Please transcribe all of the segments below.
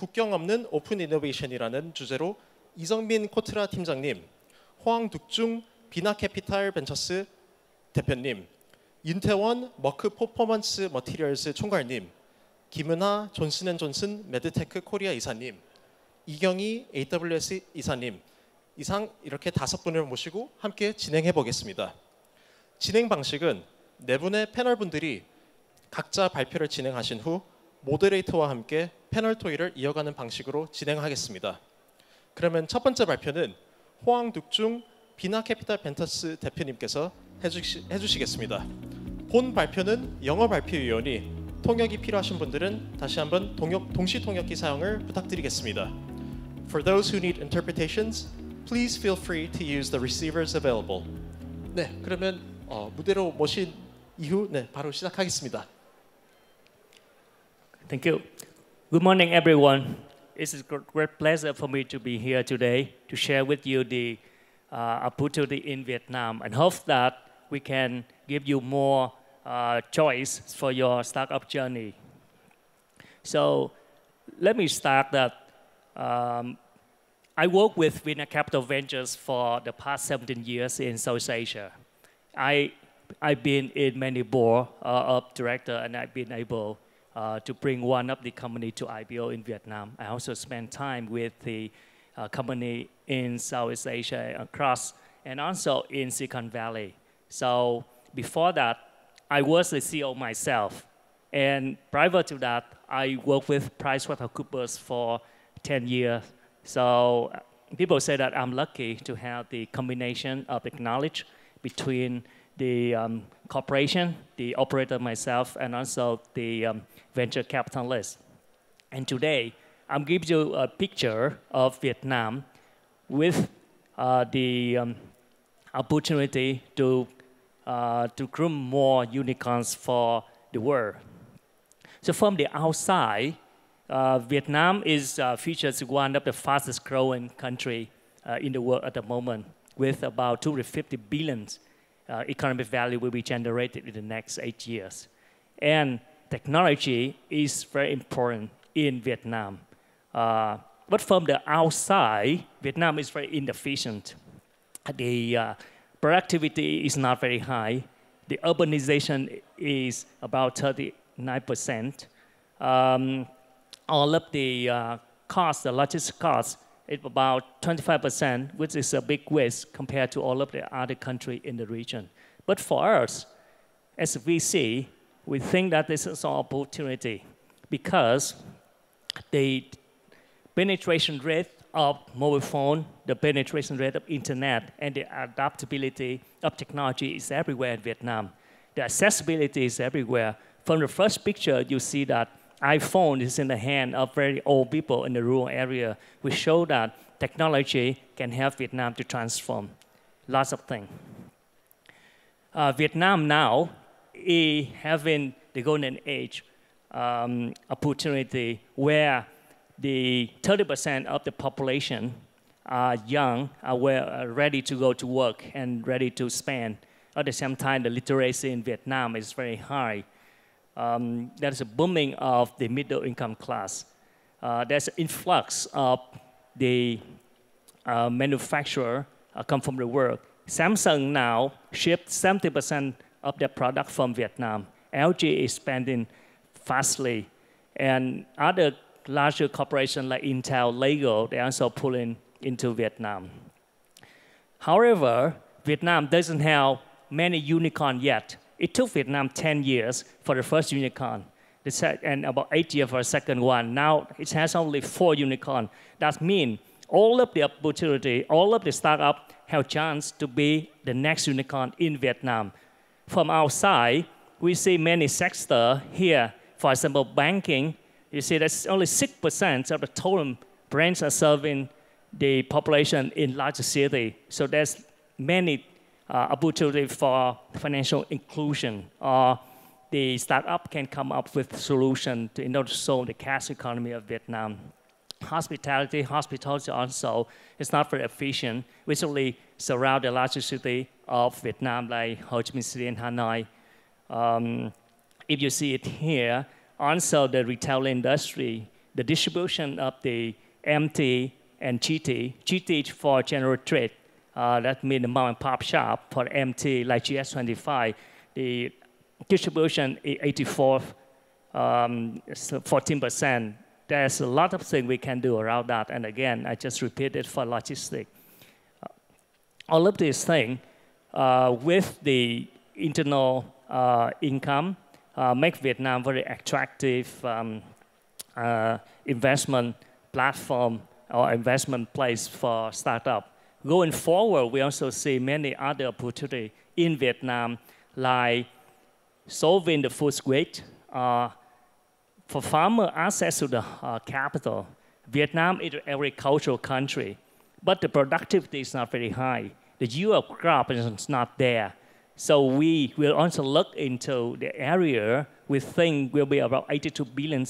국경 없는 오픈 이노베이션이라는 주제로 이정민 코트라 팀장님, 호황둑중 비나캐피탈 벤처스 대표님, 윤태원 머크 퍼포먼스 머티리얼스 총괄님, 김은하 존슨앤존슨 매드테크 코리아 이사님, 이경희 AWS 이사님, 이상 이렇게 5분을 모시고 함께 진행해 보겠습니다. 진행 방식은 4분의 패널 분들이 각자 발표를 진행하신 후 모데레이터와 함께 패널 토의를 이어가는 방식으로 진행하겠습니다. 그러면 첫 번째 발표는 호황둑중 비나캐피탈 벤처스 대표님께서 해주시겠습니다. 본 발표는 영어 발표위원이 통역이 필요하신 분들은 다시 한번 동시 통역기 사용을 부탁드리겠습니다. For those who need interpretations, please feel free to use the receivers available. 네, 그러면 무대로 모신 이후 바로 시작하겠습니다. Thank you. Good morning, everyone. It's a great pleasure for me to be here today to share with you the opportunity in Vietnam, and hope that we can give you more choice for your startup journey. So let me start that I work with Vina Capital Ventures for the past 17 years in South Asia. I've been in many boards of directors, and I've been able to bring one of the company to IPO in Vietnam. I also spent time with the company in Southeast Asia across, and also in Silicon Valley. So before that, I was the CEO myself. And prior to that, I worked with PricewaterhouseCoopers for 10 years. So people say that I'm lucky to have the combination of the knowledge between the corporation, the operator myself, and also the venture capitalist. And today, I'm giving you a picture of Vietnam with the opportunity to groom more unicorns for the world. So from the outside, Vietnam is featured as one of the fastest growing country in the world at the moment, with about 250 billion economic value will be generated in the next 8 years. And technology is very important in Vietnam. But from the outside, Vietnam is very inefficient. The productivity is not very high. The urbanization is about 39%. All of the costs, the logistics costs, is about 25%, which is a big waste compared to all of the other countries in the region. But for us, as a VC, we think that this is an opportunity because the penetration rate of mobile phone, the penetration rate of internet, and the adaptability of technology is everywhere in Vietnam. The accessibility is everywhere. From the first picture, you see that iPhone is in the hand of very old people in the rural area. We show that technology can help Vietnam to transform lots of things. Vietnam now is having the golden age opportunity where the 30% of the population are young, are ready to go to work and ready to spend. At the same time, the literacy in Vietnam is very high. There's a booming of the middle income class. There's an influx of the manufacturer come from the world. Samsung now ships 70% of their product from Vietnam. LG is expanding fastly. And other larger corporations like Intel, Lego, they're also pulling into Vietnam. However, Vietnam doesn't have many unicorns yet. It took Vietnam 10 years for the first unicorn, and about 8 years for the second one. Now it has only 4 unicorns. That means all of the opportunity, all of the startups have a chance to be the next unicorn in Vietnam. From outside, we see many sectors here. For example, banking, you see that's only 6% of the total branches are serving the population in larger cities. So there's many opportunity for financial inclusion, or the startup can come up with solution in order to solve the cash economy of Vietnam. Hospitality also is not very efficient. We usually surround the larger city of Vietnam like Ho Chi Minh City and Hanoi. If you see it here, also the retail industry, the distribution of the MT and GT. GT for general trade, that means the mom and pop shop. For MT, like GS25, the distribution is 84, 14%. There's a lot of things we can do around that. And again, I just repeated for logistics. All of these things with the internal income make Vietnam very attractive investment platform or investment place for startup. Going forward, we also see many other opportunities in Vietnam, like solving the food squeeze. For farmer access to the capital, Vietnam is an agricultural country, but the productivity is not very high. The yield of crop is not there. So we will also look into the area we think will be about 82 billion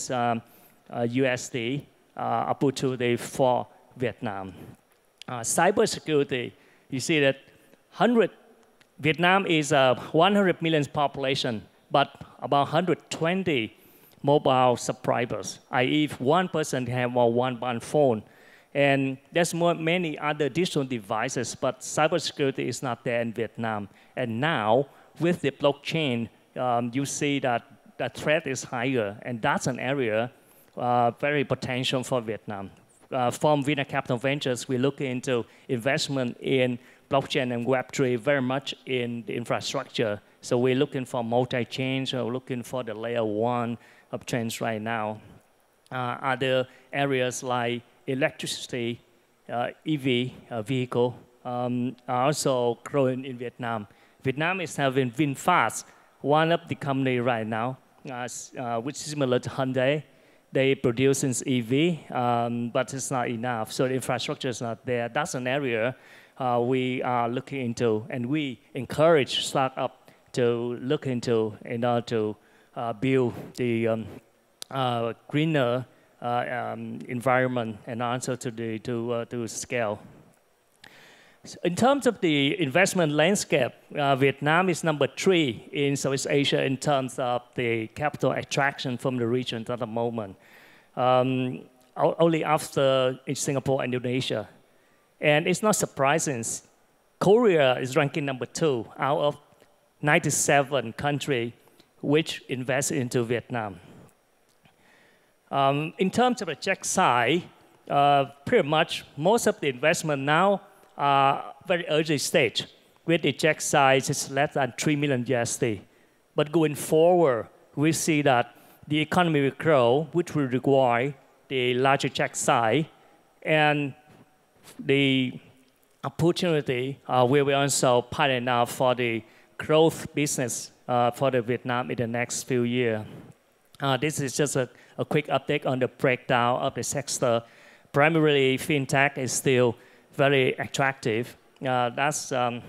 USD opportunity for Vietnam. Cybersecurity, you see that Vietnam is a 100 million population, but about 120 mobile subscribers, i.e. if one person have one phone. And there's many other digital devices, but cybersecurity is not there in Vietnam. And now, with the blockchain, you see that the threat is higher, and that's an area very potential for Vietnam. From Vietnam Capital Ventures, we look into investment in blockchain and Web3 very much in the infrastructure. So we're looking for multi-chain, so we're looking for the layer 1 of chains right now. Other areas like electricity, EV vehicle are also growing in Vietnam. Vietnam is having VinFast, one of the company right now, which is similar to Hyundai. They produce EV, but it's not enough. So the infrastructure is not there. That's an area we are looking into, and we encourage startup to look into in order to build the greener environment and also to scale. So in terms of the investment landscape, Vietnam is number 3 in Southeast Asia in terms of the capital attraction from the region at the moment. Only after Singapore and Indonesia. And it's not surprising. Korea is ranking number 2 out of 97 countries which invest into Vietnam. In terms of the check size, pretty much most of the investment now are very early stage, with the check size is less than 3 million USD. But going forward, we see that the economy will grow, which will require the larger check size, and the opportunity will be also piling up for the growth business for the Vietnam in the next few years. This is just a quick update on the breakdown of the sector. Primarily, fintech is still very attractive. Fintech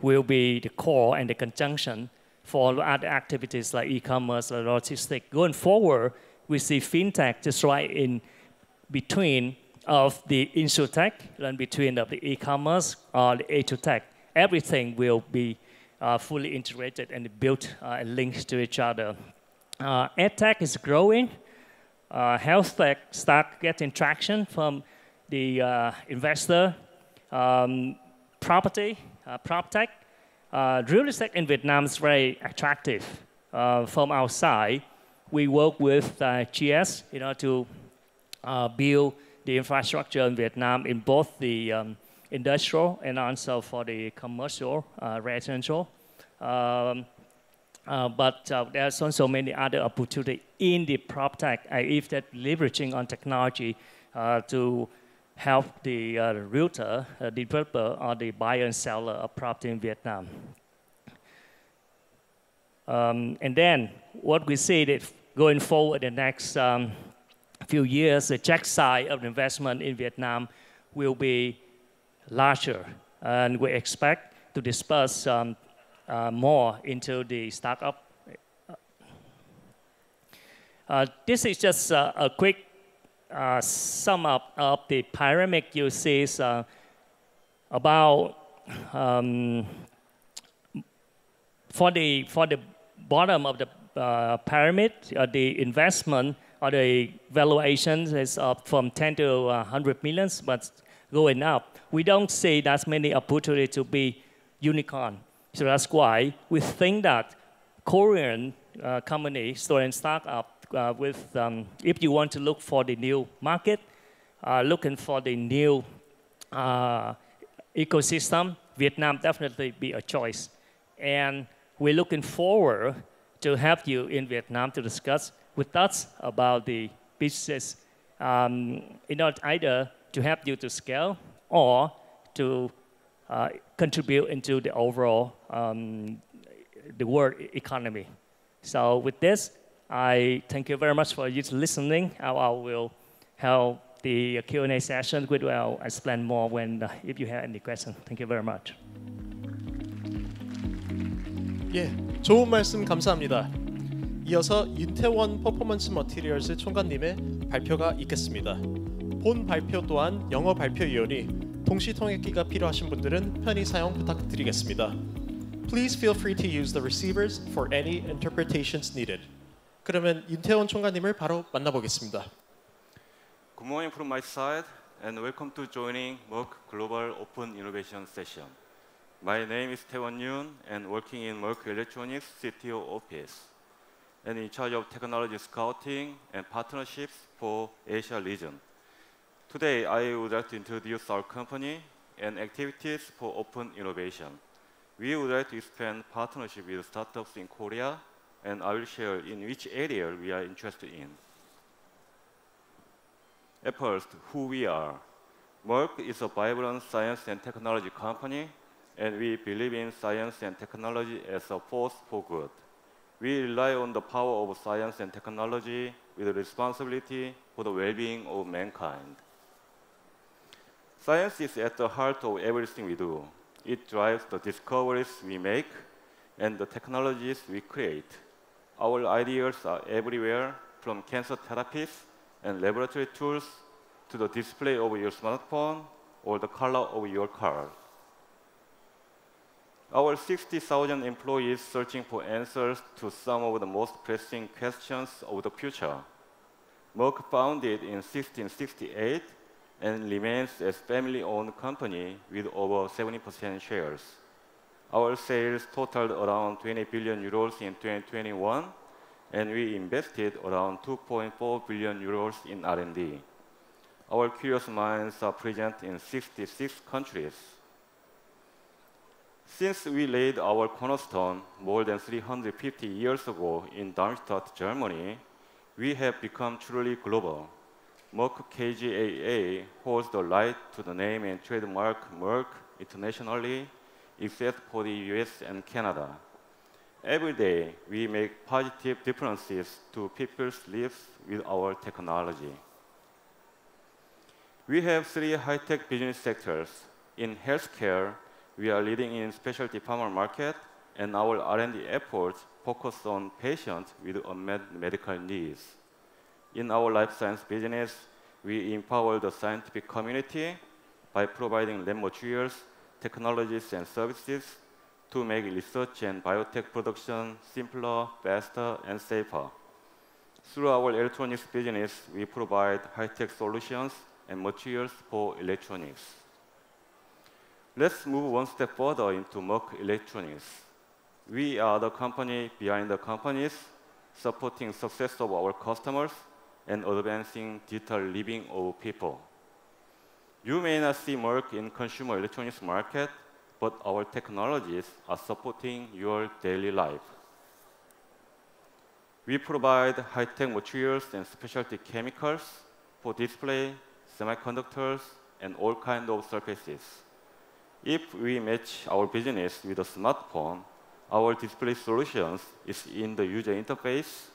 will be the core and the conjunction for other activities like e-commerce or logistics. Going forward, we see fintech just right in between of the insurtech and between of the e-commerce or the edutech. Everything will be fully integrated and built and linked to each other. EdTech is growing. Health tech start getting traction from the investor. Property, PropTech. Real estate in Vietnam is very attractive. From our side, we work with GS to build the infrastructure in Vietnam in both the industrial and also for the commercial, residential. But there's also many other opportunities in the PropTech, if that leveraging on technology to help the realtor, developer, or the buyer and seller of property in Vietnam. And then what we see that going forward the next few years, the check size of investment in Vietnam will be larger, and we expect to disperse more into the startup. This is just a quick sum up of the pyramid. You see is about for the bottom of the pyramid, the investment or the valuations is up from 10 to 100 millions, but going up. We don't see that many opportunity to be unicorn. So that's why we think that Korean company, Korean startup, if you want to look for the new market, looking for the new ecosystem, Vietnam definitely be a choice. And we're looking forward to have you in Vietnam to discuss with us about the business, either to help you to scale or to contribute into the overall the world economy. So with this, I thank you very much for you listening. I will have the Q&A session, which I'll explain more when if you have any questions. Thank you very much. 예, 좋은 말씀 감사합니다. 이어서 윤태원 퍼포먼스 머티리얼스 총괄님의 발표가 있겠습니다. 본 발표 또한 영어 발표이오니 동시 통역기가 필요하신 분들은 편히 사용 부탁드리겠습니다. Please feel free to use the receivers for any interpretations needed. 그러면 윤태원 총괄님을 바로 만나보겠습니다. Good morning from my side, and welcome to joining Merck Global Open Innovation Session. My name is Taewon Yoon, and working in Merck Electronics CTO office, and in charge of technology scouting and partnerships for Asia region. Today, I would like to introduce our company and activities for open innovation. We would like to expand partnership with startups in Korea, and I will share in which area we are interested in. At first, who we are. Merck is a vibrant science and technology company, and we believe in science and technology as a force for good. We rely on the power of science and technology with a responsibility for the well-being of mankind. Science is at the heart of everything we do. It drives the discoveries we make and the technologies we create. Our ideas are everywhere, from cancer therapies and laboratory tools to the display of your smartphone or the color of your car. Our 60,000 employees searching for answers to some of the most pressing questions of the future. Merck founded in 1668 and remains a family-owned company with over 70% shares. Our sales totaled around 20 billion euros in 2021, and we invested around 2.4 billion euros in R&D. Our curious minds are present in 66 countries. Since we laid our cornerstone more than 350 years ago in Darmstadt, Germany, we have become truly global. Merck KGaA holds the right to the name and trademark Merck internationally, except for the US and Canada. Every day, we make positive differences to people's lives with our technology. We have three high-tech business sectors. In healthcare, we are leading in specialty pharma market, and our R&D efforts focus on patients with unmet medical needs. In our life science business, we empower the scientific community by providing lab materials, technologies, and services to make research and biotech production simpler, faster, and safer. Through our electronics business, we provide high-tech solutions and materials for electronics. Let's move one step further into Merck Electronics. We are the company behind the companies, supporting success of our customers and advancing digital living of people. You may not see Merck in consumer electronics market, but our technologies are supporting your daily life. We provide high-tech materials and specialty chemicals for display, semiconductors, and all kinds of surfaces. If we match our business with a smartphone, our display solutions is in the user interface,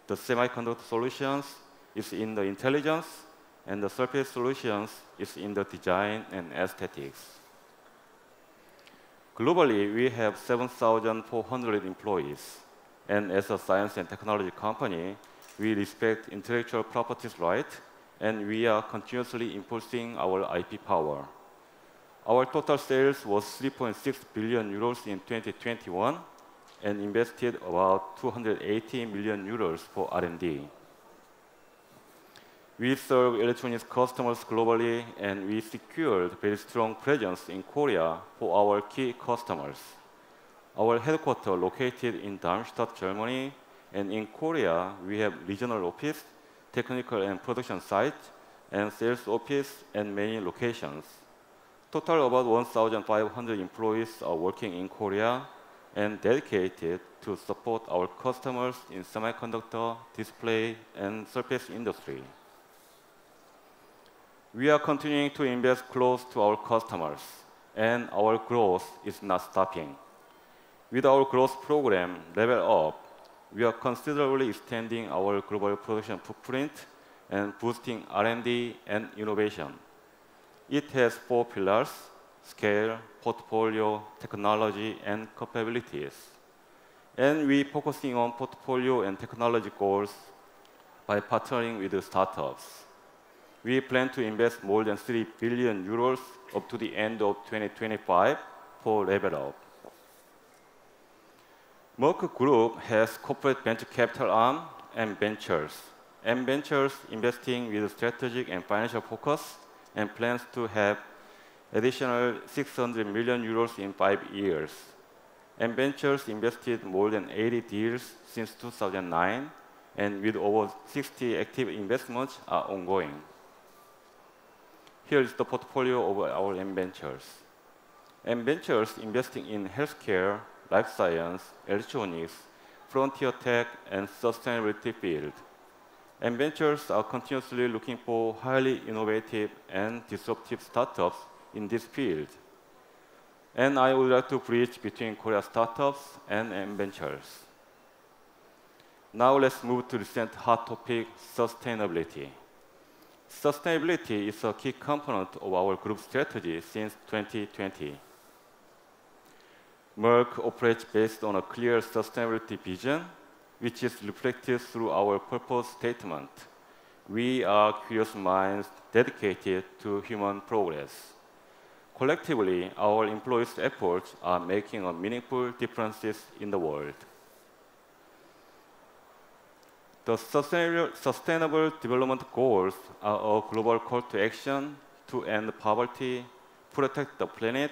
the semiconductor solutions is in the intelligence, and the surface solutions is in the design and aesthetics. Globally, we have 7,400 employees, and as a science and technology company, we respect intellectual properties rights, and we are continuously enforcing our IP power. Our total sales was 3.6 billion euros in 2021 and invested about 280 million euros for R&D. We serve electronics customers globally, and we secured very strong presence in Korea for our key customers. Our headquarters located in Darmstadt, Germany, and in Korea, we have regional office, technical and production site, and sales office, and many locations. Total about 1,500 employees are working in Korea and dedicated to support our customers in semiconductor, display, and surface industry. We are continuing to invest close to our customers, and our growth is not stopping. With our growth program, Level Up, we are considerably extending our global production footprint and boosting R&D and innovation. It has 4 pillars: scale, portfolio, technology, and capabilities. And we focusing on portfolio and technology goals by partnering with the startups. We plan to invest more than 3 billion euros up to the end of 2025 for Level Up. Merck Group has corporate venture capital arm and ventures. M Ventures investing with strategic and financial focus and plans to have additional 600 million euros in 5 years. M Ventures invested more than 80 deals since 2009, and with over 60 active investments are ongoing. Here is the portfolio of our M Ventures. M Ventures investing in healthcare, life science, electronics, frontier tech, and sustainability field. M Ventures are continuously looking for highly innovative and disruptive startups in this field. And I would like to bridge between Korea startups and M Ventures. Now let's move to recent hot topic, sustainability. Sustainability is a key component of our group strategy since 2020. Merck operates based on a clear sustainability vision, which is reflected through our purpose statement. We are curious minds dedicated to human progress. Collectively, our employees' efforts are making a meaningful differences in the world. The Sustainable Development Goals are a global call to action to end poverty, protect the planet,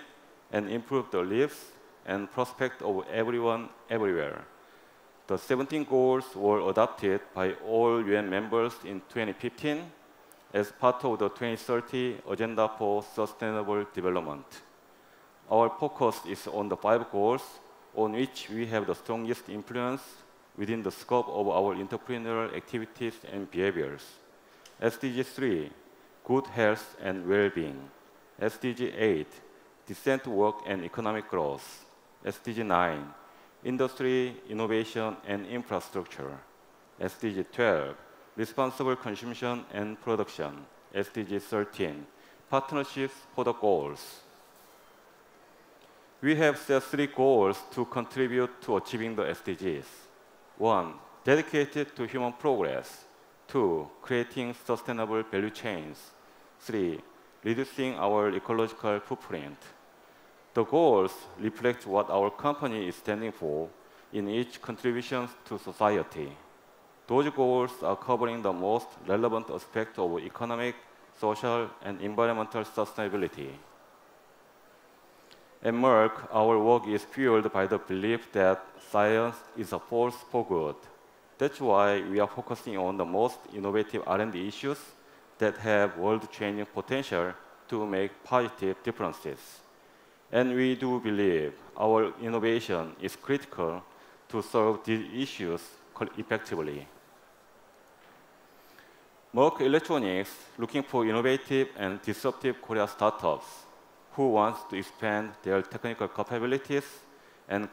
and improve the lives and prospects of everyone, everywhere. The 17 goals were adopted by all UN members in 2015 as part of the 2030 Agenda for Sustainable Development. Our focus is on the 5 goals on which we have the strongest influence within the scope of our entrepreneurial activities and behaviors. SDG 3, good health and well-being. SDG 8, decent work and economic growth. SDG 9, industry, innovation, and infrastructure. SDG 12, responsible consumption and production. SDG 13, partnerships for the goals. We have set 3 goals to contribute to achieving the SDGs. 1, dedicated to human progress. 2, creating sustainable value chains. 3, reducing our ecological footprint. The goals reflect what our company is standing for in each contribution to society. Those goals are covering the most relevant aspects of economic, social, and environmental sustainability. At Merck, our work is fueled by the belief that science is a force for good. That's why we are focusing on the most innovative R&D issues that have world-changing potential to make positive differences. And we do believe our innovation is critical to solve these issues effectively. Merck Electronics looking for innovative and disruptive Korea startups who wants to expand their technical capabilities and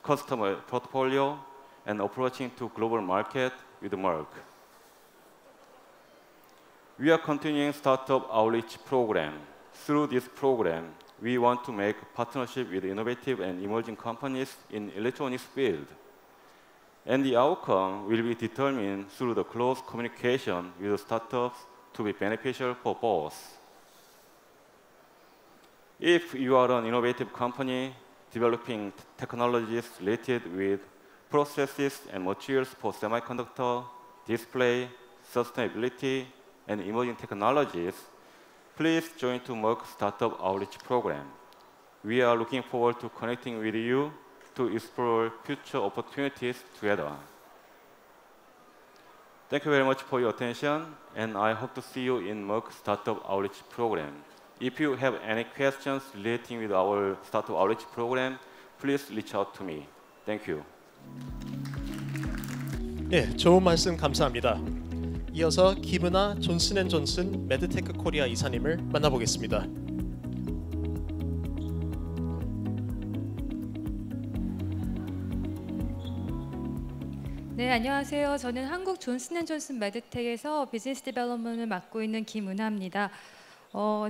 customer portfolio and approaching to global market with Merck. We are continuing startup outreach program. Through this program, we want to make partnership with innovative and emerging companies in electronics field. And the outcome will be determined through the close communication with the startups to be beneficial for both. If you are an innovative company developing technologies related with processes and materials for semiconductor, display, sustainability, and emerging technologies, please join to Merck Startup Outreach Program. We are looking forward to connecting with you to explore future opportunities together. Thank you very much for your attention, and I hope to see you in Merck Startup Outreach Program. If you have any questions relating with our Startup Outreach Program, please reach out to me. Thank you. 네, 좋은 말씀 감사합니다. 이어서 김은아 존슨앤존슨 메드테크 코리아 이사님을 만나보겠습니다. 네, 안녕하세요. 저는 한국 존슨앤존슨 메드텍에서 비즈니스 디벨롭먼트를 맡고 있는 김은하입니다.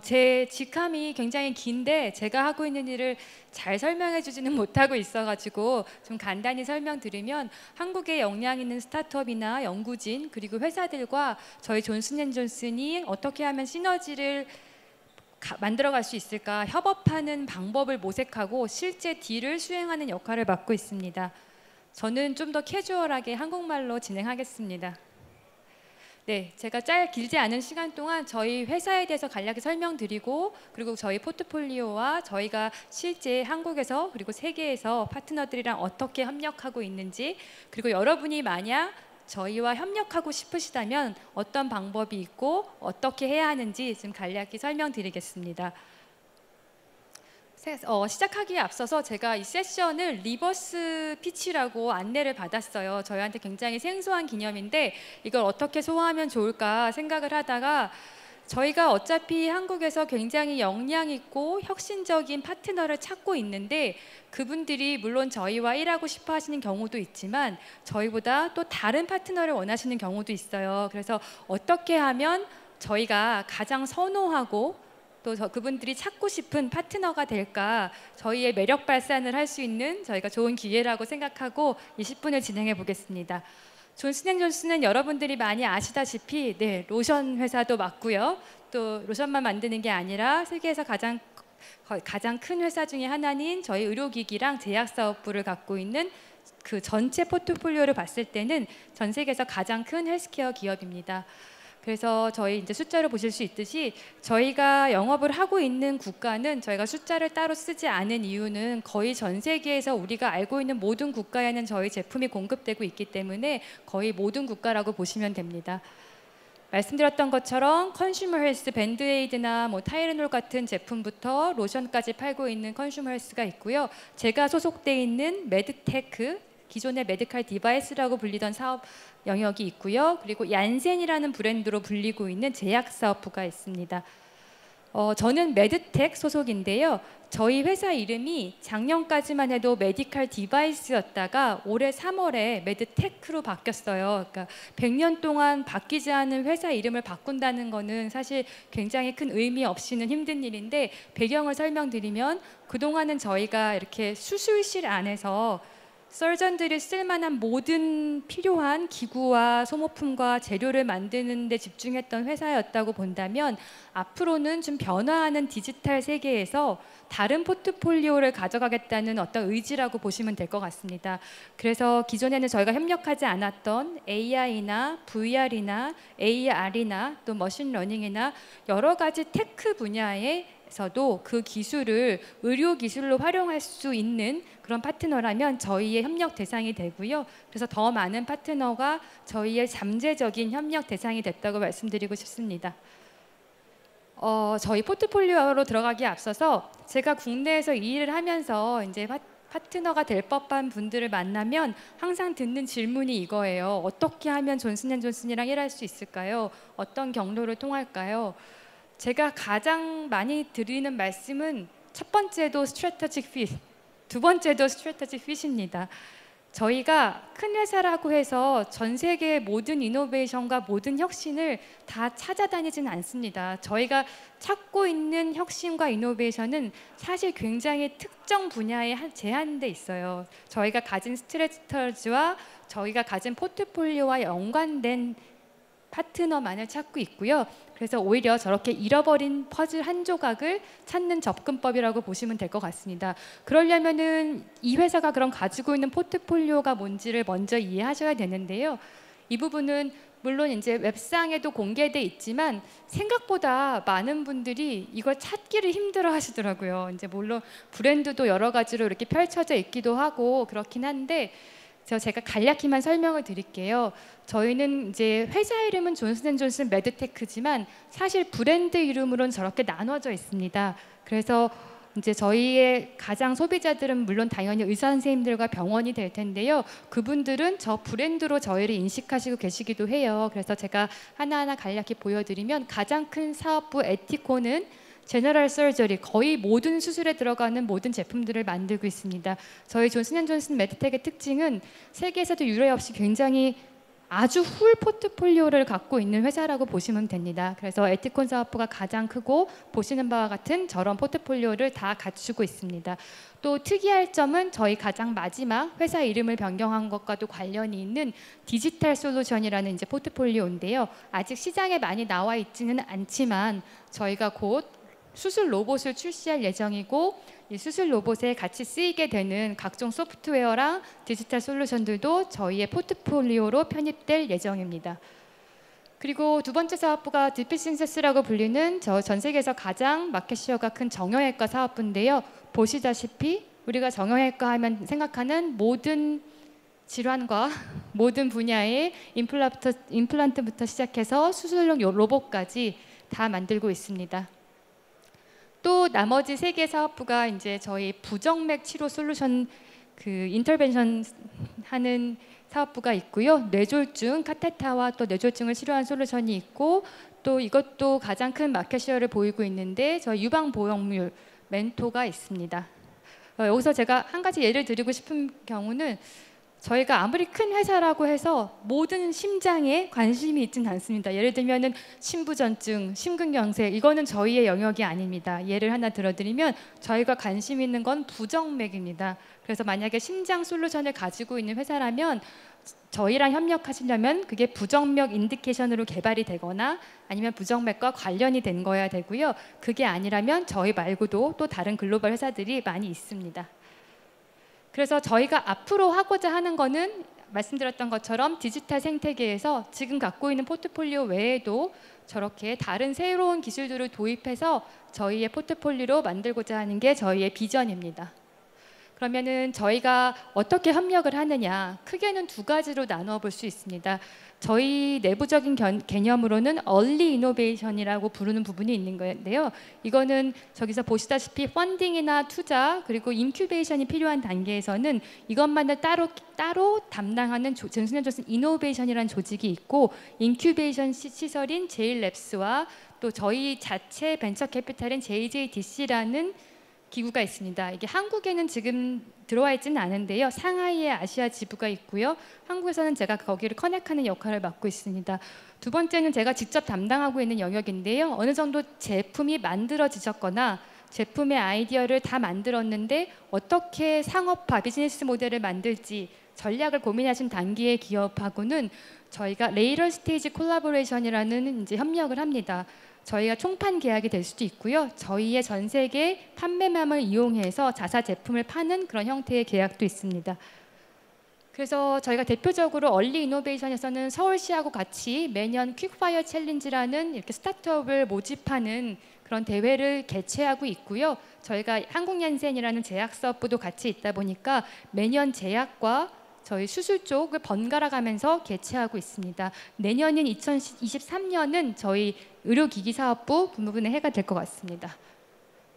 제 직함이 굉장히 긴데 제가 하고 있는 일을 잘 설명해 주지는 못하고 있어가지고 좀 간단히 설명드리면 한국에 역량 있는 스타트업이나 연구진 그리고 회사들과 저희 존슨앤존슨이 어떻게 하면 시너지를 만들어갈 수 있을까 협업하는 방법을 모색하고 실제 딜을 수행하는 역할을 맡고 있습니다. 저는 좀 더 캐주얼하게 한국말로 진행하겠습니다. 네, 제가 길지 않은 시간 동안 저희 회사에 대해서 간략히 설명드리고 그리고 저희 포트폴리오와 저희가 실제 한국에서 그리고 세계에서 파트너들이랑 어떻게 협력하고 있는지 그리고 여러분이 만약 저희와 협력하고 싶으시다면 어떤 방법이 있고 어떻게 해야 하는지 좀 간략히 설명드리겠습니다. 시작하기에 앞서서 제가 이 세션을 리버스 피치라고 안내를 받았어요. 저희한테 굉장히 생소한 개념인데 이걸 어떻게 소화하면 좋을까 생각을 하다가 저희가 어차피 한국에서 굉장히 역량 있고 혁신적인 파트너를 찾고 있는데 그분들이 물론 저희와 일하고 싶어 하시는 경우도 있지만 저희보다 또 다른 파트너를 원하시는 경우도 있어요. 그래서 어떻게 하면 저희가 가장 선호하고 또 그분들이 찾고 싶은 파트너가 될까 저희의 매력 발산을 할 수 있는 저희가 좋은 기회라고 생각하고 20분을 진행해 보겠습니다. 존슨앤존슨은 여러분들이 많이 아시다시피 로션 회사도 맞고요. 또 로션만 만드는 게 아니라 세계에서 가장 큰 회사 중에 하나인 저희 의료기기랑 제약사업부를 갖고 있는 그 전체 포트폴리오를 봤을 때는 전 세계에서 가장 큰 헬스케어 기업입니다. 그래서 저희 이제 숫자로 보실 수 있듯이 저희가 영업을 하고 있는 국가는 저희가 숫자를 따로 쓰지 않은 이유는 거의 전 세계에서 우리가 알고 있는 모든 국가에는 저희 제품이 공급되고 있기 때문에 거의 모든 국가라고 보시면 됩니다. 말씀드렸던 것처럼 컨슈머 헬스 밴드에이드나 타이레놀 같은 제품부터 로션까지 팔고 있는 컨슈머 헬스가 있고요. 제가 소속돼 있는 메드테크 기존의 메디칼 디바이스라고 불리던 사업 영역이 있고요. 그리고 얀센이라는 브랜드로 불리고 있는 제약사업부가 있습니다. 저는 메드텍 소속인데요. 저희 회사 이름이 작년까지만 해도 메디칼 디바이스였다가 올해 3월에 메드테크로 바뀌었어요. 그러니까 100년 동안 바뀌지 않은 회사 이름을 바꾼다는 거는 사실 굉장히 큰 의미 없이는 힘든 일인데 배경을 설명드리면 그동안은 저희가 이렇게 수술실 안에서 서전들이 쓸만한 모든 필요한 기구와 소모품과 재료를 만드는 데 집중했던 회사였다고 본다면 앞으로는 좀 변화하는 디지털 세계에서 다른 포트폴리오를 가져가겠다는 어떤 의지라고 보시면 될 것 같습니다. 그래서 기존에는 저희가 협력하지 않았던 AI나 VR이나 AR이나 또 머신러닝이나 여러 가지 테크 분야에서도 그 기술을 의료 기술로 활용할 수 있는 그런 파트너라면 저희의 협력 대상이 되고요. 그래서 더 많은 파트너가 저희의 잠재적인 협력 대상이 됐다고 말씀드리고 싶습니다. 저희 포트폴리오로 들어가기에 앞서서 제가 국내에서 이 일을 하면서 이제 파트너가 될 법한 분들을 만나면 항상 듣는 질문이 이거예요. 어떻게 하면 존슨앤존슨이랑 일할 수 있을까요? 어떤 경로를 통할까요? 제가 가장 많이 드리는 말씀은 첫 번째도 스트래테직 핏, 두 번째도 스트래테직 핏입니다. 저희가 큰 회사라고 해서 전 세계의 모든 이노베이션과 모든 혁신을 다 찾아다니지는 않습니다. 저희가 찾고 있는 혁신과 이노베이션은 사실 굉장히 특정 분야에 제한돼 있어요. 저희가 가진 스트래티지와 저희가 가진 포트폴리오와 연관된 파트너만을 찾고 있고요. 그래서 오히려 저렇게 잃어버린 퍼즐 한 조각을 찾는 접근법이라고 보시면 될 것 같습니다. 그러려면은 이 회사가 그럼 가지고 있는 포트폴리오가 뭔지를 먼저 이해하셔야 되는데요. 이 부분은 물론 이제 웹상에도 공개돼 있지만 생각보다 많은 분들이 이걸 찾기를 힘들어 하시더라고요. 이제 물론 브랜드도 여러 가지로 이렇게 펼쳐져 있기도 하고 그렇긴 한데 제가 간략히만 설명을 드릴게요. 저희는 이제 회사 이름은 존슨앤존슨 메드테크지만 사실 브랜드 이름으로는 저렇게 나눠져 있습니다. 그래서 이제 저희의 가장 소비자들은 물론 당연히 의사 선생님들과 병원이 될 텐데요. 그분들은 저 브랜드로 저희를 인식하시고 계시기도 해요. 그래서 제가 하나하나 간략히 보여드리면 가장 큰 사업부 에티코는 제너럴 서저리, 거의 모든 수술에 들어가는 모든 제품들을 만들고 있습니다. 저희 존슨앤존슨 메드텍의 특징은 세계에서도 유례 없이 굉장히 아주 풀 포트폴리오를 갖고 있는 회사라고 보시면 됩니다. 그래서 에티콘 사업부가 가장 크고 보시는 바와 같은 저런 포트폴리오를 다 갖추고 있습니다. 또 특이할 점은 저희 가장 마지막 회사 이름을 변경한 것과도 관련이 있는 디지털 솔루션이라는 이제 포트폴리오인데요. 아직 시장에 많이 나와 있지는 않지만 저희가 곧 수술 로봇을 출시할 예정이고 이 수술 로봇에 같이 쓰이게 되는 각종 소프트웨어랑 디지털 솔루션들도 저희의 포트폴리오로 편입될 예정입니다. 그리고 두 번째 사업부가 디피신세스라고 불리는 전 세계에서 가장 마켓시어가 큰 정형외과 사업부인데요. 보시다시피 우리가 정형외과 하면 생각하는 모든 질환과 모든 분야의 임플란트부터 시작해서 수술용 로봇까지 다 만들고 있습니다. 또 나머지 세 개 사업부가 이제 저희 부정맥 치료 솔루션 인터벤션 하는 사업부가 있고요. 뇌졸중 카테타와 또 뇌졸중을 치료하는 솔루션이 있고 또 이것도 가장 큰 마켓시어를 보이고 있는데 저희 유방보형물 멘토가 있습니다. 여기서 제가 한 가지 예를 드리고 싶은 경우는 저희가 아무리 큰 회사라고 해서 모든 심장에 관심이 있지는 않습니다. 예를 들면은 심부전증, 심근경색 이거는 저희의 영역이 아닙니다. 예를 하나 들어드리면 저희가 관심 있는 건 부정맥입니다. 그래서 만약에 심장 솔루션을 가지고 있는 회사라면 저희랑 협력하시려면 그게 부정맥 인디케이션으로 개발이 되거나 아니면 부정맥과 관련이 된 거여야 되고요. 그게 아니라면 저희 말고도 또 다른 글로벌 회사들이 많이 있습니다. 그래서 저희가 앞으로 하고자 하는 거는 말씀드렸던 것처럼 디지털 생태계에서 지금 갖고 있는 포트폴리오 외에도 저렇게 다른 새로운 기술들을 도입해서 저희의 포트폴리오로 만들고자 하는 게 저희의 비전입니다. 그러면은 저희가 어떻게 협력을 하느냐, 크게는 두 가지로 나누어 볼 수 있습니다. 저희 내부적인 개념으로는 early innovation이라고 부르는 부분이 있는 건데요. 이거는 저기서 보시다시피 펀딩이나 투자 그리고 인큐베이션이 필요한 단계에서는 이것만을 따로 담당하는 존슨앤존슨 이노베이션이라는 조직이 있고 인큐베이션 시설인 제일랩스와 또 저희 자체 벤처 캐피탈인 JJDC라는 기구가 있습니다. 이게 한국에는 지금 들어와 있지는 않은데요. 상하이에 아시아 지부가 있고요. 한국에서는 제가 거기를 커넥하는 역할을 맡고 있습니다. 두 번째는 제가 직접 담당하고 있는 영역인데요. 어느 정도 제품이 만들어지셨거나 제품의 아이디어를 다 만들었는데 어떻게 상업화, 비즈니스 모델을 만들지 전략을 고민하신 단계의 기업하고는 저희가 레이럴 스테이지 콜라보레이션이라는 이제 협력을 합니다. 저희가 총판 계약이 될 수도 있고요. 저희의 전 세계 판매망을 이용해서 자사 제품을 파는 그런 형태의 계약도 있습니다. 그래서 저희가 대표적으로 얼리 이노베이션에서는 서울시하고 같이 매년 퀵파이어 챌린지라는 이렇게 스타트업을 모집하는 그런 대회를 개최하고 있고요. 저희가 한국얀센이라는 제약 사업부도 같이 있다 보니까 매년 제약과 저희 수술 쪽을 번갈아 가면서 개최하고 있습니다. 내년인 2023년은 저희 의료기기 사업부 부분의 해가 될 것 같습니다.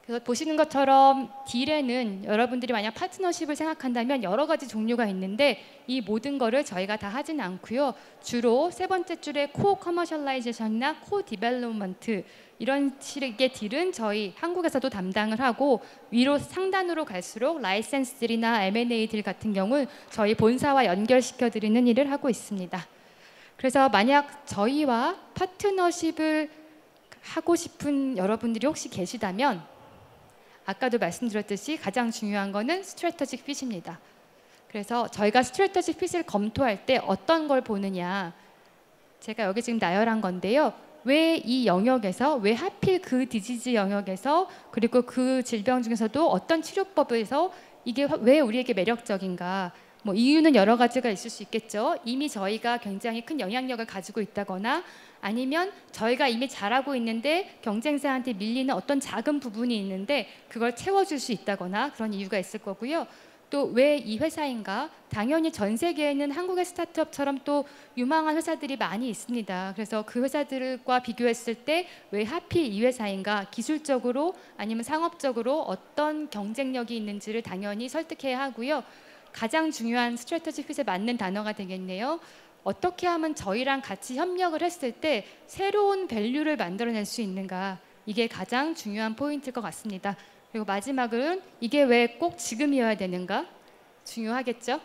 그래서 보시는 것처럼 딜에는 여러분들이 만약 파트너십을 생각한다면 여러 가지 종류가 있는데 이 모든 거를 저희가 다 하진 않고요. 주로 세 번째 줄의 코 커머셜라이제이션이나 코 디벨롭먼트 이런 식의 딜은 저희 한국에서도 담당을 하고 위로 상단으로 갈수록 라이센스들이나 M&A 딜 같은 경우 저희 본사와 연결시켜 드리는 일을 하고 있습니다. 그래서 만약 저희와 파트너십을 하고 싶은 여러분들이 혹시 계시다면 아까도 말씀드렸듯이 가장 중요한 거는 스트래터직 핏입니다. 그래서 저희가 스트래터직 핏을 검토할 때 어떤 걸 보느냐, 제가 여기 지금 나열한 건데요. 왜 이 영역에서, 왜 하필 그 디지즈 영역에서, 그리고 그 질병 중에서도 어떤 치료법에서 이게 왜 우리에게 매력적인가, 뭐 이유는 여러 가지가 있을 수 있겠죠. 이미 저희가 굉장히 큰 영향력을 가지고 있다거나 아니면 저희가 이미 잘하고 있는데 경쟁사한테 밀리는 어떤 작은 부분이 있는데 그걸 채워줄 수 있다거나 그런 이유가 있을 거고요. 또 왜 이 회사인가? 당연히 전 세계에는 한국의 스타트업처럼 또 유망한 회사들이 많이 있습니다. 그래서 그 회사들과 비교했을 때 왜 하필 이 회사인가? 기술적으로 아니면 상업적으로 어떤 경쟁력이 있는지를 당연히 설득해야 하고요. 가장 중요한 스트래티지 핏에 맞는 단어가 되겠네요. 어떻게 하면 저희랑 같이 협력을 했을 때 새로운 밸류를 만들어낼 수 있는가? 이게 가장 중요한 포인트일 것 같습니다. 그리고 마지막은 이게 왜 꼭 지금이어야 되는가? 중요하겠죠?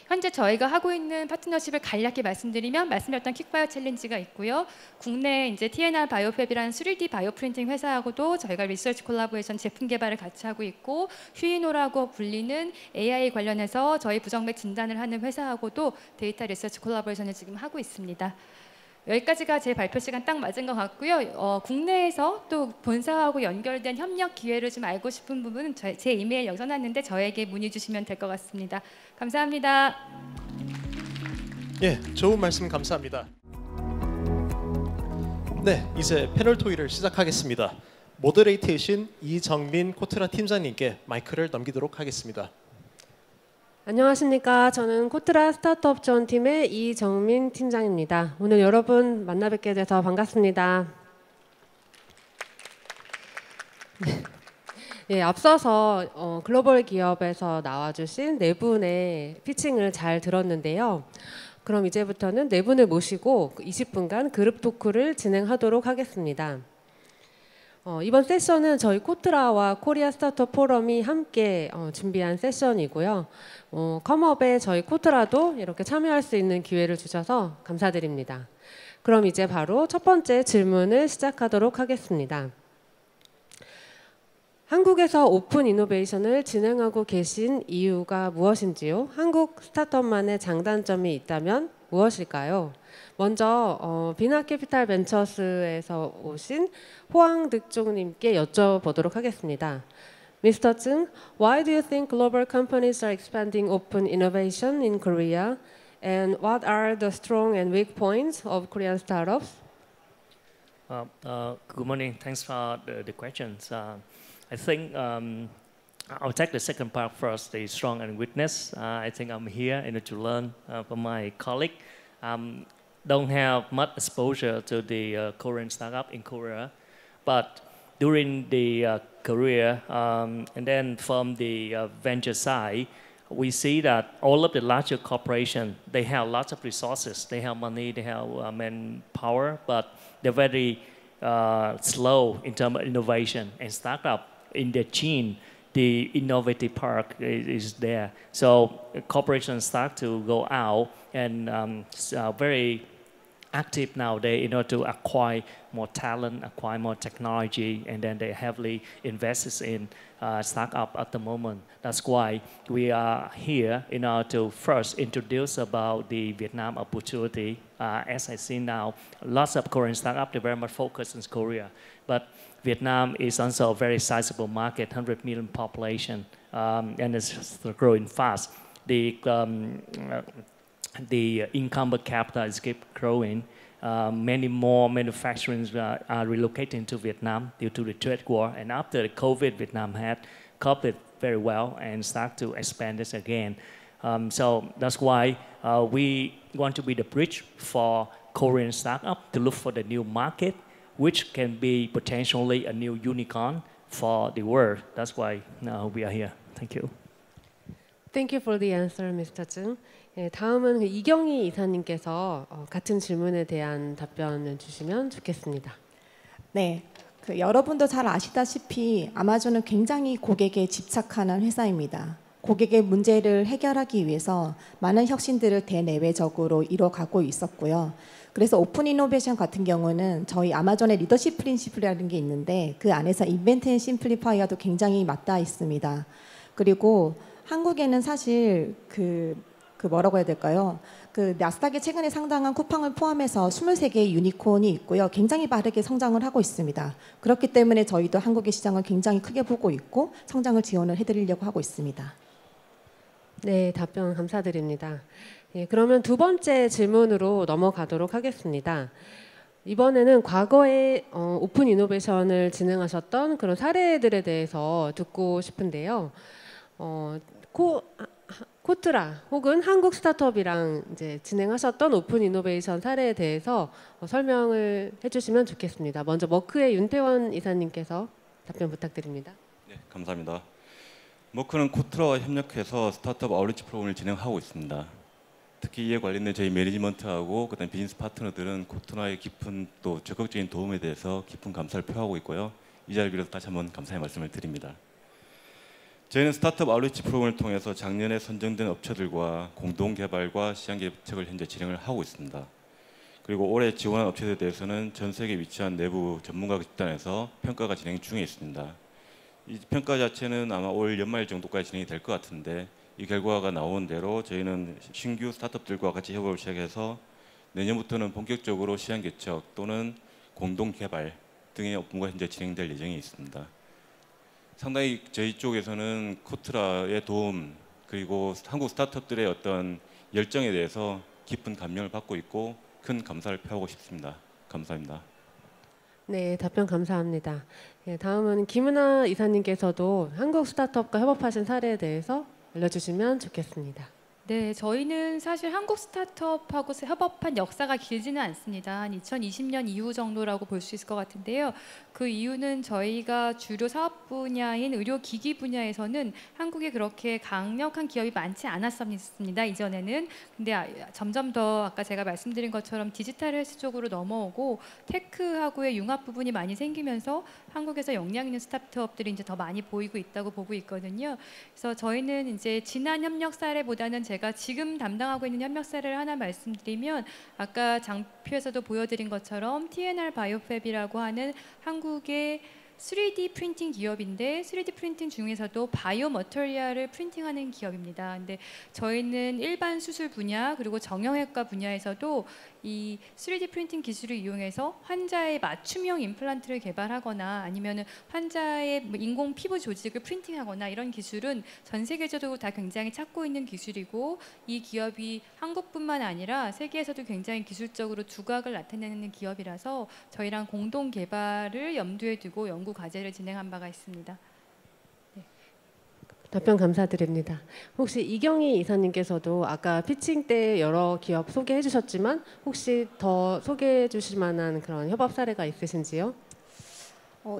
현재 저희가 하고 있는 파트너십을 간략히 말씀드리면 말씀드렸던 킥바이오 챌린지가 있고요. 국내 이제 TNR 바이오팹이라는 3D 바이오 프린팅 회사하고도 저희가 리서치 콜라보레이션 제품 개발을 같이 하고 있고 휴이노라고 불리는 AI 관련해서 저희 부정맥 진단을 하는 회사하고도 데이터 리서치 콜라보레이션을 지금 하고 있습니다. 여기까지가 제 발표 시간 딱 맞은 것 같고요. 국내에서 또 본사하고 연결된 협력 기회를 좀 알고 싶은 부분은 제 이메일 여기 써놨는데 저에게 문의 주시면 될 것 같습니다. 감사합니다. 예, 좋은 말씀 감사합니다. 네, 이제 패널 토의를 시작하겠습니다. 모더레이터이신 이정민 코트라 팀장님께 마이크를 넘기도록 하겠습니다. 안녕하십니까. 저는 코트라 스타트업 지원팀의 이정민 팀장입니다. 오늘 여러분 만나 뵙게 돼서 반갑습니다. 예, 앞서서 글로벌 기업에서 나와주신 네 분의 피칭을 잘 들었는데요. 그럼 이제부터는 네 분을 모시고 20분간 그룹 토크를 진행하도록 하겠습니다. 이번 세션은 저희 코트라와 코리아 스타트업 포럼이 함께 준비한 세션이고요. 컴업에 저희 코트라도 이렇게 참여할 수 있는 기회를 주셔서 감사드립니다. 그럼 이제 바로 첫 번째 질문을 시작하도록 하겠습니다. 한국에서 오픈 이노베이션을 진행하고 계신 이유가 무엇인지요? 한국 스타트업만의 장단점이 있다면 무엇일까요? 먼저 비나캐피탈 벤처스에서 오신 호황득종님께 여쭤보도록 하겠습니다. Mr. Chung, why do you think global companies are expanding open innovation in Korea? And what are the strong and weak points of Korean startups? Good morning. Thanks for the questions. I think I'll take the second part first, the strong and weakness. I think I'm here to learn from my colleague. Don't have much exposure to the Korean startup in Korea, but during the career and then from the venture side, we see that all of the larger corporations, they have lots of resources, they have money, they have manpower, but they're very slow in terms of innovation and startup in the chain. The innovative part is there. So corporations start to go out and very active nowadays in order to acquire more talent, acquire more technology, and then they heavily invest in startup at the moment. That's why we are here in order to first introduce about the Vietnam opportunity. As I see now, lots of Korean startups, they're very much focused in Korea. But Vietnam is also a very sizable market, 100 million population, and it's growing fast. The income per capita is keep growing. Many more manufacturing are relocating to Vietnam due to the trade war. And after the COVID, Vietnam had coped very well and start to expand this again. So that's why we want to be the bridge for Korean startup to look for the new market, which can be potentially a new unicorn for the world. That's why we are here. Thank you. Thank you for the answer, Mr. Chung. 예, 다음은 이경희 이사님께서 같은 질문에 대한 답변을 주시면 좋겠습니다. 네, 여러분도 잘 아시다시피 아마존은 굉장히 고객에 집착하는 회사입니다. 고객의 문제를 해결하기 위해서 많은 혁신들을 대내외적으로 이뤄가고 있었고요. 그래서 오픈 이노베이션 같은 경우는 저희 아마존의 리더십 프린시플이라는 게 있는데 그 안에서 인벤트 앤 심플리파이어도 굉장히 맞닿아 있습니다. 그리고 한국에는 사실 뭐라고 해야 될까요? 나스닥에 최근에 상장한 쿠팡을 포함해서 23개의 유니콘이 있고요. 굉장히 빠르게 성장을 하고 있습니다. 그렇기 때문에 저희도 한국의 시장을 굉장히 크게 보고 있고 성장을 지원을 해드리려고 하고 있습니다. 네, 답변 감사드립니다. 예, 그러면 두 번째 질문으로 넘어가도록 하겠습니다. 이번에는 과거에 오픈 이노베이션을 진행하셨던 그런 사례들에 대해서 듣고 싶은데요. 코트라 혹은 한국 스타트업이랑 이제 진행하셨던 오픈 이노베이션 사례에 대해서 설명을 해주시면 좋겠습니다. 먼저 머크의 윤태원 이사님께서 답변 부탁드립니다. 네, 감사합니다. 머크는 코트라와 협력해서 스타트업 아웃리치 프로그램을 진행하고 있습니다. 특히 이에 관련된 저희 매니지먼트하고 그다음 비즈니스 파트너들은 코트라의 깊은 또 적극적인 도움에 대해서 깊은 감사를 표하고 있고요. 이 자리를 빌어서 다시 한번 감사의 말씀을 드립니다. 저희는 스타트업 아웃리치 프로그램을 통해서 작년에 선정된 업체들과 공동 개발과 시장 개척을 현재 진행을 하고 있습니다. 그리고 올해 지원한 업체들에 대해서는 전 세계에 위치한 내부 전문가 집단에서 평가가 진행 중에 있습니다. 이 평가 자체는 아마 올 연말 정도까지 진행이 될 것 같은데 이 결과가 나온 대로 저희는 신규 스타트업들과 같이 협업을 시작해서 내년부터는 본격적으로 시장 개척 또는 공동 개발 등의 업무가 현재 진행될 예정이 있습니다. 상당히 저희 쪽에서는 코트라의 도움 그리고 한국 스타트업들의 어떤 열정에 대해서 깊은 감명을 받고 있고 큰 감사를 표하고 싶습니다. 감사합니다. 네, 답변 감사합니다. 예, 다음은 김은아 이사님께서도 한국 스타트업과 협업하신 사례에 대해서 알려주시면 좋겠습니다. 네, 저희는 사실 한국 스타트업하고 협업한 역사가 길지는 않습니다. 한 2020년 이후 정도라고 볼 수 있을 것 같은데요. 그 이유는 저희가 주로 사업 분야인 의료기기 분야에서는 한국에 그렇게 강력한 기업이 많지 않았습니다. 이전에는. 근데 점점 더 아까 제가 말씀드린 것처럼 디지털 헬스 쪽으로 넘어오고 테크하고의 융합 부분이 많이 생기면서 한국에서 역량 있는 스타트업들이 이제 더 많이 보이고 있다고 보고 있거든요. 그래서 저희는 이제 지난 협력 사례보다는 제가 지금 담당하고 있는 협력 사례를 하나 말씀드리면 아까 장표에서도 보여드린 것처럼 TNR 바이오팹이라고 하는 한국의 3D 프린팅 기업인데 3D 프린팅 중에서도 바이오 머터리얼을 프린팅하는 기업입니다. 근데 저희는 일반 수술 분야 그리고 정형외과 분야에서도 이 3D 프린팅 기술을 이용해서 환자의 맞춤형 임플란트를 개발하거나 아니면은 환자의 인공 피부 조직을 프린팅하거나 이런 기술은 전 세계적으로 다 굉장히 찾고 있는 기술이고 이 기업이 한국뿐만 아니라 세계에서도 굉장히 기술적으로 두각을 나타내는 기업이라서 저희랑 공동 개발을 염두에 두고 연구 과제를 진행한 바가 있습니다. 네. 답변 감사드립니다. 혹시 이경희 이사님께서도 아까 피칭 때 여러 기업 소개해 주셨지만 혹시 더 소개해 주실 만한 그런 협업 사례가 있으신지요?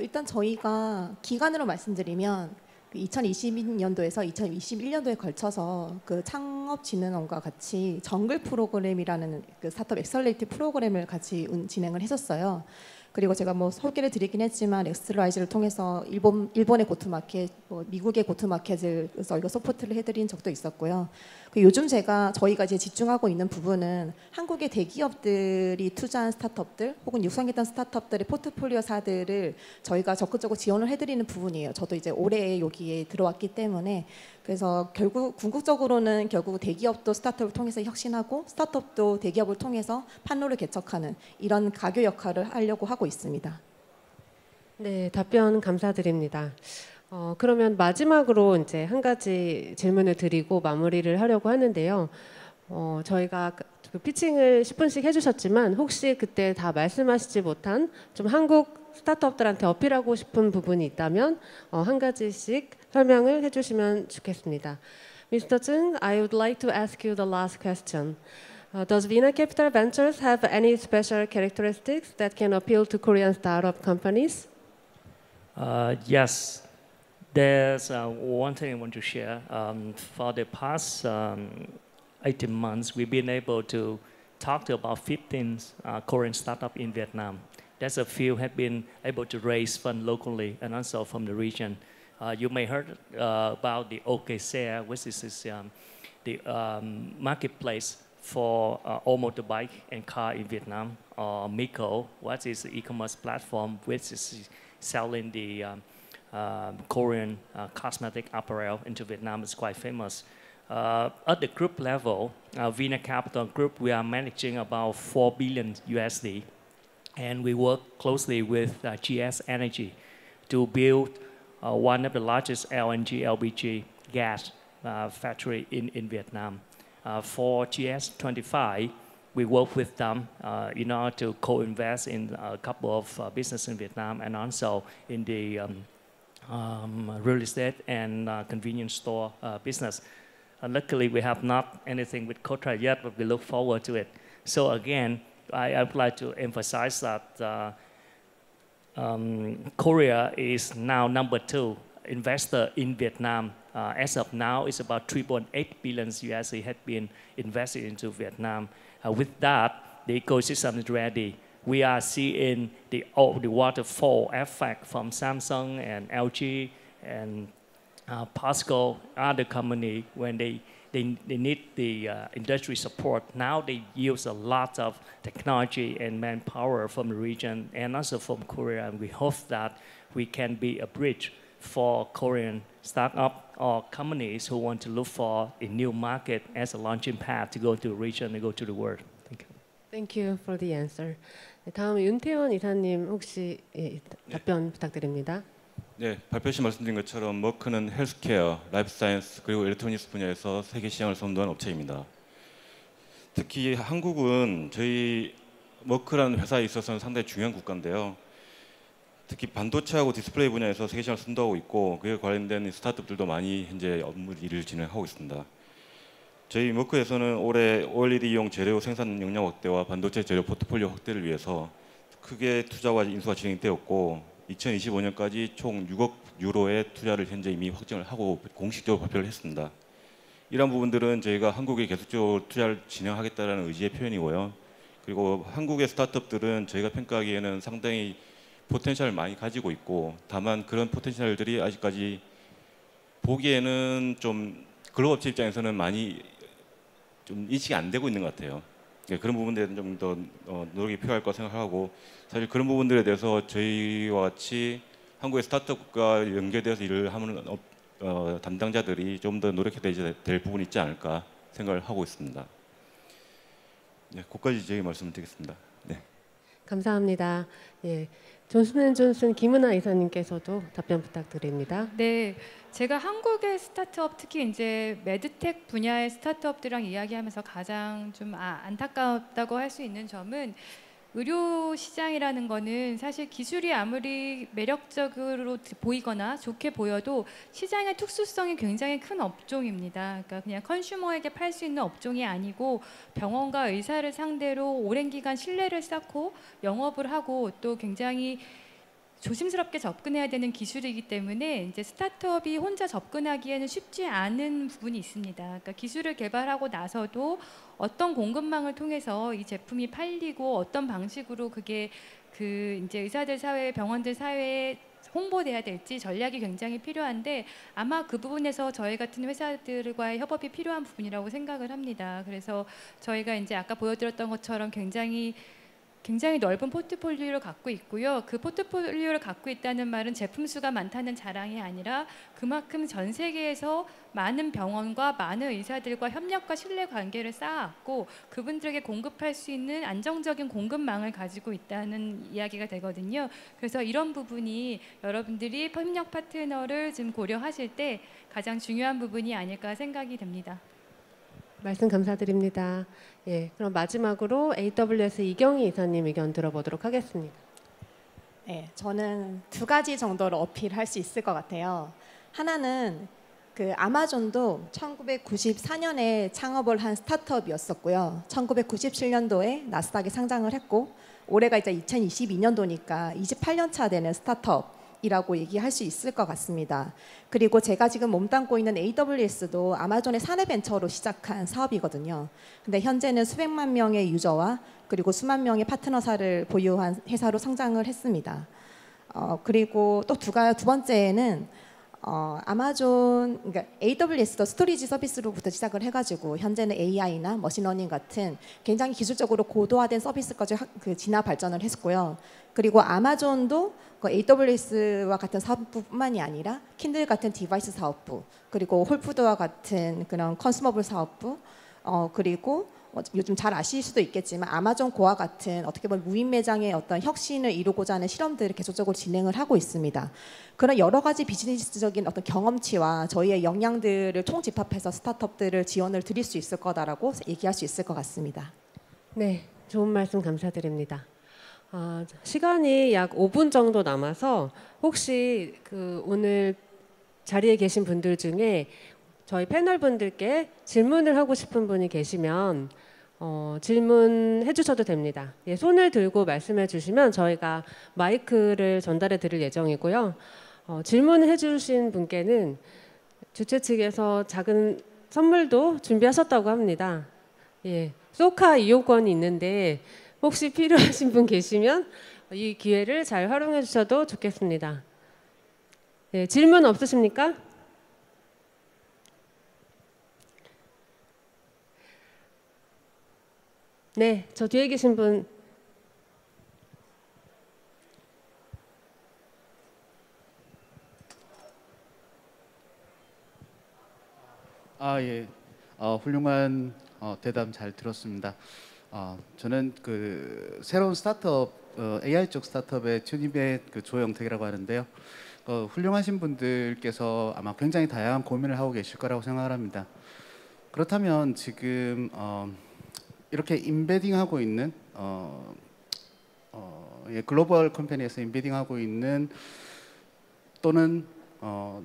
일단 저희가 기간으로 말씀드리면 2022년도에서 2021년도에 걸쳐서 그 창업진흥원과 같이 정글 프로그램이라는 그 스타트업 엑셀레이트 프로그램을 같이 진행을 했었어요. 그리고 제가 뭐 소개를 드리긴 했지만 엑스라이즈를 통해서 일본의 고투마켓, 미국의 고투마켓을 저희가 서포트를 해드린 적도 있었고요. 요즘 저희가 이제 집중하고 있는 부분은 한국의 대기업들이 투자한 스타트업들 혹은 육성했던 스타트업들의 포트폴리오사들을 저희가 적극적으로 지원을 해드리는 부분이에요. 저도 이제 올해 여기에 들어왔기 때문에 그래서 결국 궁극적으로는 결국 대기업도 스타트업을 통해서 혁신하고 스타트업도 대기업을 통해서 판로를 개척하는 이런 가교 역할을 하려고 하고 있습니다. 네, 답변 감사드립니다. 그러면 마지막으로 이제 한 가지 질문을 드리고 마무리를 하려고 하는데요. 저희가 그 피칭을 10분씩 해주셨지만 혹시 그때 다 말씀하시지 못한 좀 한국 스타트업들한테 어필하고 싶은 부분이 있다면 한 가지씩 설명을 해주시면 좋겠습니다. Mr. Chung, I would like to ask you the last question. Does Vina Capital Ventures have any special characteristics that can appeal to Korean startup companies? Yes. There's one thing I want to share. For the past 18 months, we've been able to talk to about 15 Korean startups in Vietnam. There's a few have been able to raise funds locally and also from the region. You may heard about the OKShare, which is the marketplace for all motorbike and car in Vietnam, or Miko, what is the e-commerce platform which is selling the Korean cosmetic apparel into Vietnam is quite famous. At the group level, Vina Capital Group, we are managing about 4 billion USD, and we work closely with GS Energy to build one of the largest LNG, LBG gas factory in Vietnam. For GS25, we work with them in order to co-invest in a couple of business in Vietnam and also in the real estate and convenience store business. Luckily, we have not anything with Kotra yet, but we look forward to it. So again, I would like to emphasize that Korea is now number 2 investor in Vietnam. As of now, it's about 3.8 billion USD had been invested into Vietnam. With that, the ecosystem is ready. We are seeing the waterfall effect from Samsung and LG and POSCO, other company, when they need the industry support. Now they use a lot of technology and manpower from the region and also from Korea. And we hope that we can be a bridge for Korean startup or companies who want to look for a new market as a launching pad to go to the region and go to the world. Thank you. Thank you for the answer. 네, 다음 윤태원 이사님 혹시 답변 부탁드립니다. 네, 발표 시 말씀드린 것처럼 머크는 헬스케어, 라이프 사이언스 그리고 일렉트로닉스 분야에서 세계 시장을 선도한 업체입니다. 특히 한국은 저희 머크라는 회사에 있어서는 상당히 중요한 국가인데요. 특히 반도체하고 디스플레이 분야에서 세계 시장을 선도하고 있고 그에 관련된 스타트업들도 많이 현재 업무 일을 진행하고 있습니다. 저희 머크에서는 올해 OLED용 재료 생산 역량 확대와 반도체 재료 포트폴리오 확대를 위해서 크게 투자와 인수가 진행되었고 2025년까지 총 6억 유로의 투자를 현재 이미 확정을 하고 공식적으로 발표를 했습니다. 이런 부분들은 저희가 한국에 계속적으로 투자를 진행하겠다는 의지의 표현이고요. 그리고 한국의 스타트업들은 저희가 평가하기에는 상당히 포텐셜을 많이 가지고 있고 다만 그런 포텐셜들이 아직까지 보기에는 좀 글로벌 업체 입장에서는 많이 좀 인식이 안 되고 있는 것 같아요. 네, 그런 부분들에 좀 더 노력이 필요할 거라 생각하고 사실 그런 부분들에 대해서 저희와 같이 한국의 스타트업과 연계돼서 일을 하는 담당자들이 좀 더 노력해야 될 부분이 있지 않을까 생각을 하고 있습니다. 네, 그까지 저희 말씀을 드리겠습니다. 네. 감사합니다. 예, 존슨앤존슨 김은아 이사님께서도 답변 부탁드립니다. 네, 제가 한국의 스타트업 특히 이제 메드텍 분야의 스타트업들이랑 이야기하면서 가장 좀 안타깝다고 할 수 있는 점은 의료 시장이라는 거는 사실 기술이 아무리 매력적으로 보이거나 좋게 보여도 시장의 특수성이 굉장히 큰 업종입니다. 그러니까 그냥 컨슈머에게 팔 수 있는 업종이 아니고 병원과 의사를 상대로 오랜 기간 신뢰를 쌓고 영업을 하고 또 굉장히 조심스럽게 접근해야 되는 기술이기 때문에 이제 스타트업이 혼자 접근하기에는 쉽지 않은 부분이 있습니다. 그러니까 기술을 개발하고 나서도 어떤 공급망을 통해서 이 제품이 팔리고 어떤 방식으로 그게 그 이제 의사들 사회, 병원들 사회에 홍보돼야 될지 전략이 굉장히 필요한데 아마 그 부분에서 저희 같은 회사들과의 협업이 필요한 부분이라고 생각을 합니다. 그래서 저희가 이제 아까 보여드렸던 것처럼 굉장히 넓은 포트폴리오를 갖고 있고요. 그 포트폴리오를 갖고 있다는 말은 제품 수가 많다는 자랑이 아니라 그만큼 전 세계에서 많은 병원과 많은 의사들과 협력과 신뢰 관계를 쌓았고 그분들에게 공급할 수 있는 안정적인 공급망을 가지고 있다는 이야기가 되거든요. 그래서 이런 부분이 여러분들이 협력 파트너를 지금 고려하실 때 가장 중요한 부분이 아닐까 생각이 됩니다. 말씀 감사드립니다. 예, 그럼 마지막으로 AWS 이경희 이사님 의견 들어보도록 하겠습니다. 네, 저는 2가지 정도로 어필할 수 있을 것 같아요. 하나는 그 아마존도 1994년에 창업을 한 스타트업이었었고요. 1997년도에 나스닥에 상장을 했고 올해가 이제 2022년도니까 28년 차 되는 스타트업이라고 얘기할 수 있을 것 같습니다. 그리고 제가 지금 몸담고 있는 AWS도 아마존의 사내 벤처로 시작한 사업이거든요. 근데 현재는 수백만 명의 유저와 그리고 수만 명의 파트너사를 보유한 회사로 성장을 했습니다. 그리고 또 두 번째는 아마존, 그러니까 AWS도 스토리지 서비스로부터 시작을 해가지고 현재는 AI나 머신러닝 같은 굉장히 기술적으로 고도화된 서비스까지 진화 발전을 했고요. 그리고 아마존도 그 AWS와 같은 사업부뿐만이 아니라 킨들 같은 디바이스 사업부, 그리고 홀푸드와 같은 그런 컨슈머블 사업부, 그리고 요즘 잘 아실 수도 있겠지만 아마존 고와 같은 어떻게 보면 무인 매장의 어떤 혁신을 이루고자 하는 실험들을 계속적으로 진행을 하고 있습니다. 그런 여러 가지 비즈니스적인 어떤 경험치와 저희의 역량들을 총집합해서 스타트업들을 지원을 드릴 수 있을 거다라고 얘기할 수 있을 것 같습니다. 네, 좋은 말씀 감사드립니다. 시간이 약 5분 정도 남아서 혹시 오늘 자리에 계신 분들 중에 저희 패널 분들께 질문을 하고 싶은 분이 계시면 질문해 주셔도 됩니다. 예, 손을 들고 말씀해 주시면 저희가 마이크를 전달해 드릴 예정이고요. 질문해 주신 분께는 주최 측에서 작은 선물도 준비하셨다고 합니다. 예, 소카 이용권이 있는데 혹시 필요하신 분 계시면 이 기회를 잘 활용해 주셔도 좋겠습니다. 예, 질문 없으십니까? 네, 저 뒤에 계신 분. 예. 훌륭한 대담 잘 들었습니다. 저는 새로운 스타트업, AI 쪽 스타트업의 튜닙의 조영택이라고 하는데요. 훌륭하신 분들께서 아마 굉장히 다양한 고민을 하고 계실 거라고 생각을 합니다. 그렇다면 지금 이렇게 인베딩하고 있는 글로벌 컴퍼니에서 인베딩하고 있는 또는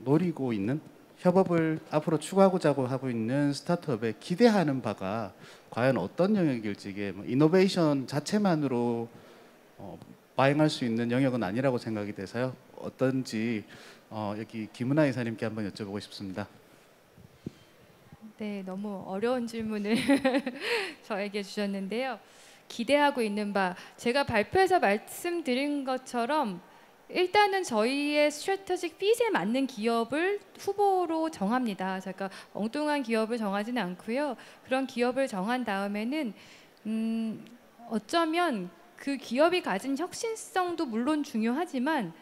노리고 있는 협업을 앞으로 추구하고자 하고 있는 스타트업에 기대하는 바가 과연 어떤 영역일지, 이게 이노베이션 자체만으로 바행할 수 있는 영역은 아니라고 생각이 돼서요. 어떤지 여기 김은하 이사님께 한번 여쭤보고 싶습니다. 네, 너무 어려운 질문을 저에게 주셨는데요. 기대하고 있는 바, 제가 발표에서 말씀드린 것처럼 일단은 저희의 스트래테직 핏에 맞는 기업을 후보로 정합니다. 제가 엉뚱한 기업을 정하지는 않고요. 그런 기업을 정한 다음에는 어쩌면 그 기업이 가진 혁신성도 물론 중요하지만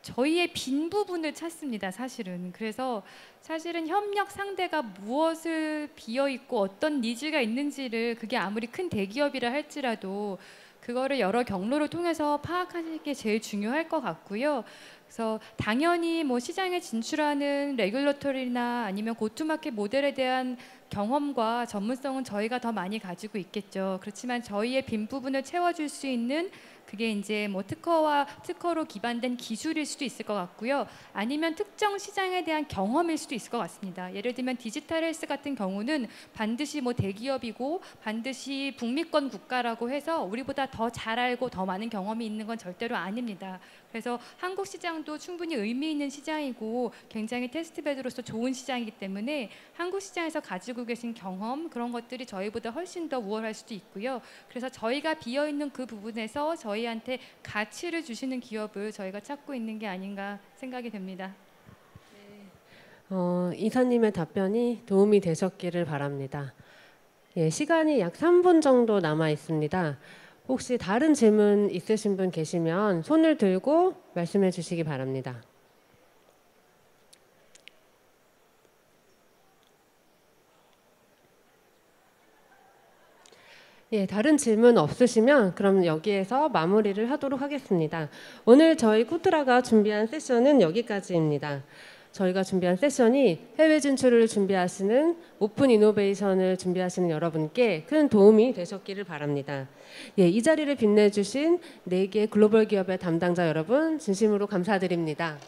저희의 빈 부분을 찾습니다. 사실은. 그래서 사실은 협력 상대가 무엇을 비어 있고 어떤 니즈가 있는지를, 그게 아무리 큰 대기업이라 할지라도 그거를 여러 경로를 통해서 파악하는 게 제일 중요할 것 같고요. 그래서 당연히 뭐 시장에 진출하는 레귤러터리나 아니면 고투마켓 모델에 대한 경험과 전문성은 저희가 더 많이 가지고 있겠죠. 그렇지만 저희의 빈 부분을 채워줄 수 있는, 그게 이제 뭐 특허로 기반된 기술일 수도 있을 것 같고요. 아니면 특정 시장에 대한 경험일 수도 있을 것 같습니다. 예를 들면 디지털 헬스 같은 경우는 반드시 뭐 대기업이고 반드시 북미권 국가라고 해서 우리보다 더 잘 알고 더 많은 경험이 있는 건 절대로 아닙니다. 그래서 한국 시장도 충분히 의미 있는 시장이고 굉장히 테스트베드로서 좋은 시장이기 때문에 한국 시장에서 가지고 계신 경험, 그런 것들이 저희보다 훨씬 더 우월할 수도 있고요. 그래서 저희가 비어있는 그 부분에서 저희한테 가치를 주시는 기업을 저희가 찾고 있는 게 아닌가 생각이 됩니다. 이사님의 답변이 도움이 되셨기를 바랍니다. 예, 시간이 약 3분 정도 남아 있습니다. 혹시 다른 질문 있으신 분 계시면 손을 들고 말씀해 주시기 바랍니다. 예, 다른 질문 없으시면 그럼 여기에서 마무리를 하도록 하겠습니다. 오늘 저희 코트라가 준비한 세션은 여기까지입니다. 저희가 준비한 세션이 해외 진출을 준비하시는 오픈 이노베이션을 준비하시는 여러분께 큰 도움이 되셨기를 바랍니다. 예, 이 자리를 빛내주신 4개 글로벌 기업의 담당자 여러분 진심으로 감사드립니다.